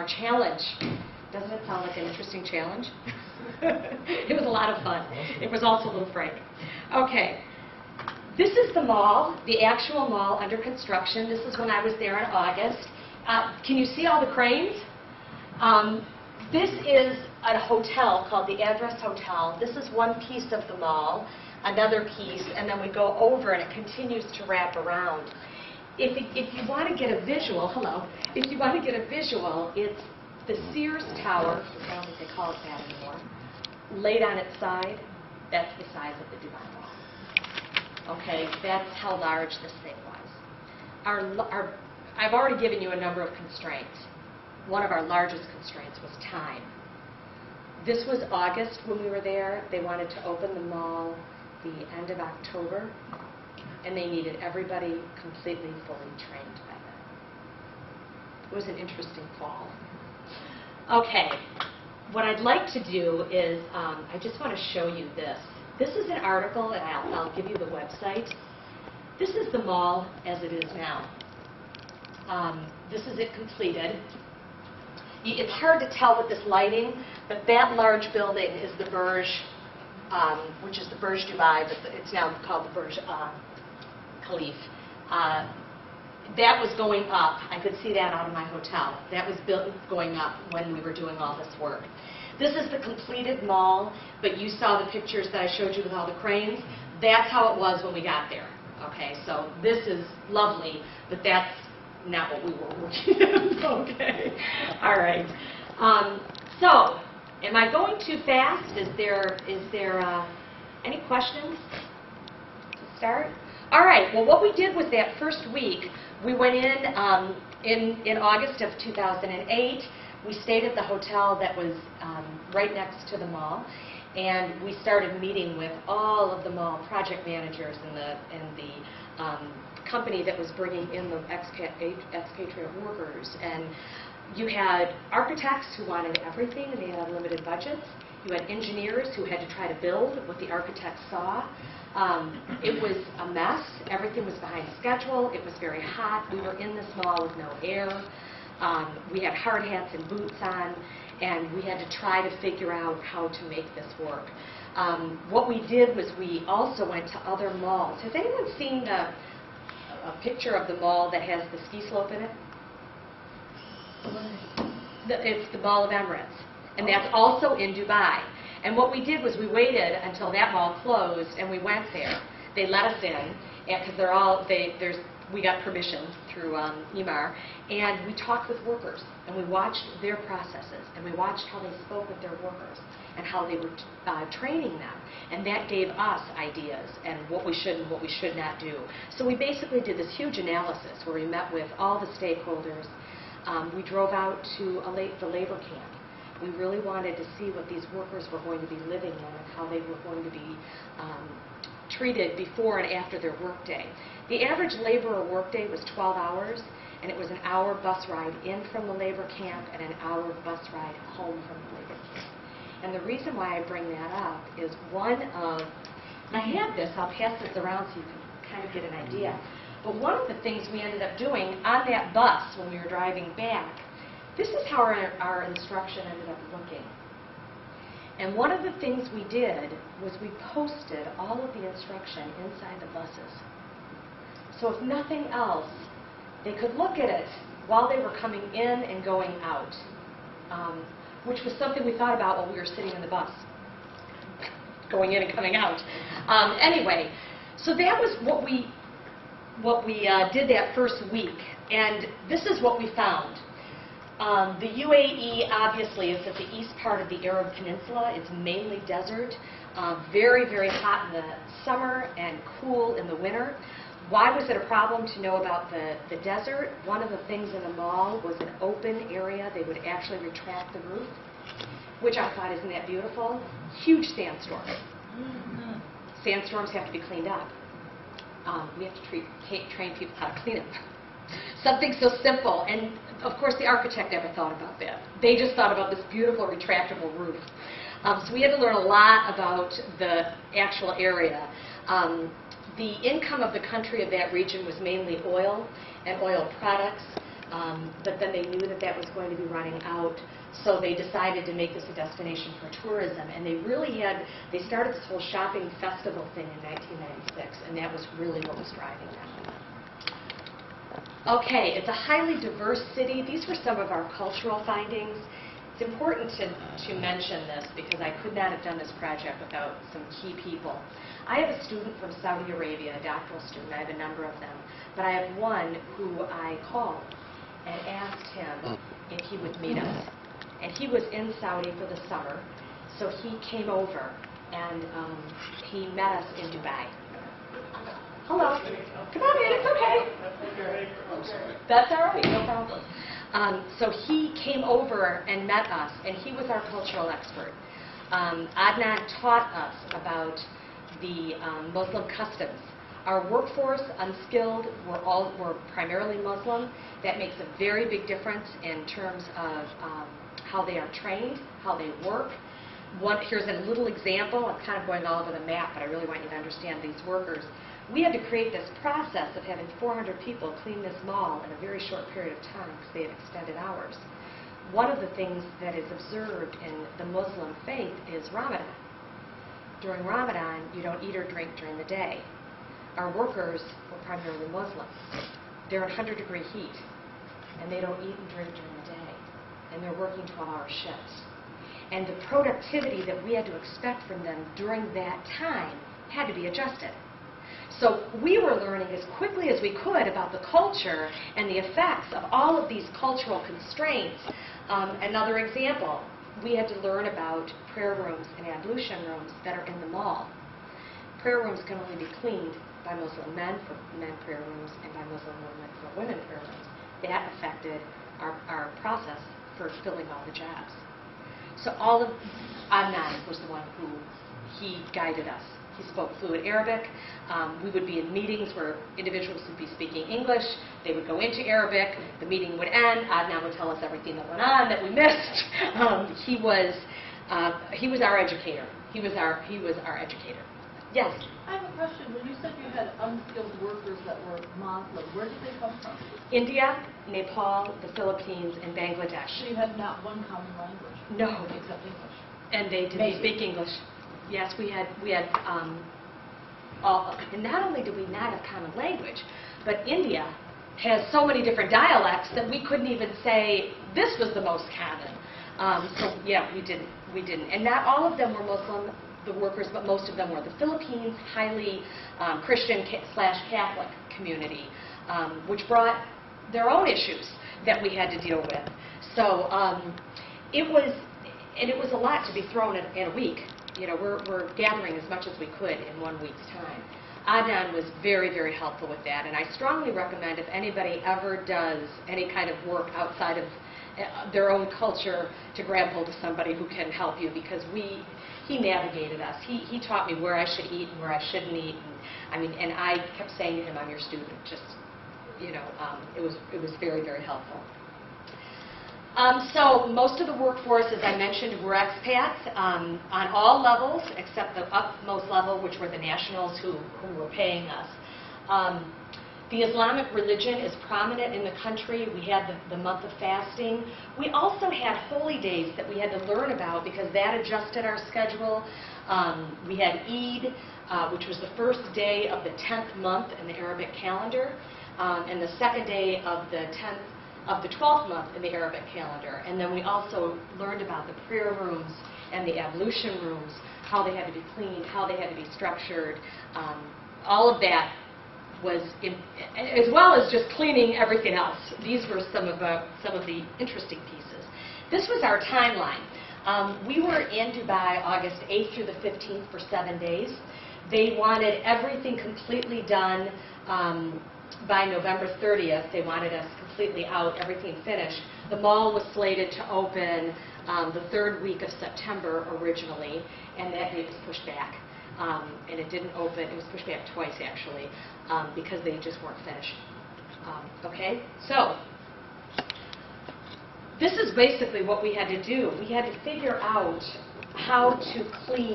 our challenge. Doesn't it sound like an interesting challenge? It was a lot of fun. It was also a little frightening. Okay. This is the mall, the actual mall under construction. This is when I was there in August. Can you see all the cranes? This is a hotel called the Address Hotel. This is one piece of the mall, another piece, and then we go over and it continues to wrap around. If you want to get a visual, hello, if you want to get a visual, it's the Sears Tower, I don't think they call it that anymore, laid on its side. That's the size of the Dubai Mall. Okay, that's how large this thing was. I've already given you a number of constraints. One of our largest constraints was time. This was August when we were there. They wanted to open the mall the end of October, and they needed everybody completely, fully trained by then. It was an interesting fall. Okay, what I'd like to do is, I just want to show you this. This is an article, and I'll give you the website. This is the mall as it is now. This is it completed. It's hard to tell with this lighting, but that large building is the Burj, which is the Burj Dubai, but it's now called the Burj Khalifa. That was going up. I could see that out of my hotel. That was going up when we were doing all this work. This is the completed mall, but you saw the pictures that I showed you with all the cranes. That's how it was when we got there. Okay, so this is lovely, but that's not what we were working on. Okay, all right. So, am I going too fast? Is there any questions to start? All right. Well, what we did was that first week, we went in August of 2008. We stayed at the hotel that was right next to the mall, and we started meeting with all of the mall project managers and the company that was bringing in the expatriate workers. And you had architects who wanted everything and they had unlimited budgets. You had engineers who had to try to build what the architects saw. It was a mess. Everything was behind schedule. It was very hot. We were in this mall with no air. We had hard hats and boots on, and we had to try to figure out how to make this work. What we did was we also went to other malls. Has anyone seen a picture of the mall that has the ski slope in it? It's the Mall of Emirates, and that's also in Dubai. And what we did was we waited until that mall closed, and we went there. They let us in, because we got permission through EMAR, and we talked with workers, and we watched their processes, and we watched how they spoke with their workers, and how they were training them. And that gave us ideas and what we should and what we should not do. So we basically did this huge analysis where we met with all the stakeholders. We drove out to the labor camp. We really wanted to see what these workers were going to be living in and how they were going to be treated before and after their workday. The average laborer workday was 12 hours, and it was an hour bus ride in from the labor camp and an hour bus ride home from the labor camp. And the reason why I bring that up is and I have this, I'll pass this around so you can kind of get an idea, but one of the things we ended up doing on that bus when we were driving back, this is how our instruction ended up looking. And one of the things we did was we posted all of the instruction inside the buses. So if nothing else, they could look at it while they were coming in and going out, which was something we thought about while we were sitting in the bus, going in and coming out. Anyway, so that was what we did that first week, and this is what we found. The UAE obviously is at the east part of the Arab Peninsula. It's mainly desert, very, very hot in the summer and cool in the winter. Why was it a problem to know about the desert? One of the things in the mall was an open area. They would actually retract the roof, which I thought, isn't that beautiful? Huge sandstorms. Sandstorms have to be cleaned up. We have to train people how to clean them. Something so simple, and of course the architect never thought about that. They just thought about this beautiful retractable roof. So we had to learn a lot about the actual area. The income of the country of that region was mainly oil and oil products. But then they knew that that was going to be running out, so they decided to make this a destination for tourism. And they started this whole shopping festival thing in 1996, and that was really what was driving them. Okay, it's a highly diverse city. These were some of our cultural findings. It's important to mention this because I could not have done this project without some key people. I have a student from Saudi Arabia, a doctoral student. I have a number of them. But I have one who I called and asked him if he would meet us. And he was in Saudi for the summer, so he came over and he met us in Dubai. Hello. Come on in, it's okay. That's all right, no problem. So he came over and met us, and he was our cultural expert. Adnan taught us about the Muslim customs. Our workforce, unskilled, were primarily Muslim. That makes a very big difference in terms of how they are trained, how they work. Here's a little example. I'm kind of going all over the map, but I really want you to understand these workers. We had to create this process of having 400 people clean this mall in a very short period of time because they had extended hours. One of the things that is observed in the Muslim faith is Ramadan. During Ramadan, you don't eat or drink during the day. Our workers were primarily Muslim. They're in 100-degree heat, and they don't eat and drink during the day, and they're working 12-hour shifts. And the productivity that we had to expect from them during that time had to be adjusted. So we were learning as quickly as we could about the culture and the effects of all of these cultural constraints. Another example, we had to learn about prayer rooms and ablution rooms that are in the mall. Prayer rooms can only be cleaned by Muslim men for men prayer rooms and by Muslim women for women prayer rooms. That affected our process for filling all the jobs. So Adnan was the one who he guided us. He spoke fluent Arabic. We would be in meetings where individuals would be speaking English. They would go into Arabic. The meeting would end. Adnan would tell us everything that went on that we missed. He was our educator. He was our educator. Yes? I have a question. When you said you had unskilled workers that were Muslim, where did they come from? India, Nepal, the Philippines, and Bangladesh. So you had not one common language? No. Except English. And they didn't speak English. Yes, we had and not only did we not have common language, but India has so many different dialects that we couldn't even say this was the most common. So yeah, we didn't. And not all of them were Muslim, the workers, but most of them were. The Philippines, highly Christian/Catholic community, which brought their own issues that we had to deal with. So it was a lot to be thrown in a week. You know, we're gathering as much as we could in 1 week's time. Adnan was very, very helpful with that, and I strongly recommend if anybody ever does any kind of work outside of their own culture to grab hold of somebody who can help you, because he navigated us. He taught me where I should eat and where I shouldn't eat, and I kept saying to him, "I'm your student." Just, you know, it was very, very helpful. So most of the workforce, as I mentioned, were expats on all levels except the upmost level, which were the nationals who were paying us. The Islamic religion is prominent in the country. We had the month of fasting. We also had holy days that we had to learn about because that adjusted our schedule. We had Eid, which was the first day of the 10th month in the Arabic calendar, and the second day of the 12th month in the Arabic calendar. And then we also learned about the prayer rooms and the ablution rooms, how they had to be cleaned, how they had to be structured. All of that was, as well as just cleaning everything else. These were some of the interesting pieces. This was our timeline. We were in Dubai August 8th through the 15th for 7 days. They wanted everything completely done by November 30th. They wanted us completely out, everything finished. The mall was slated to open the 3rd week of September originally, and that date was pushed back. And it didn't open. It was pushed back twice, actually, because they just weren't finished. Okay? So, this is basically what we had to do. We had to figure out how to clean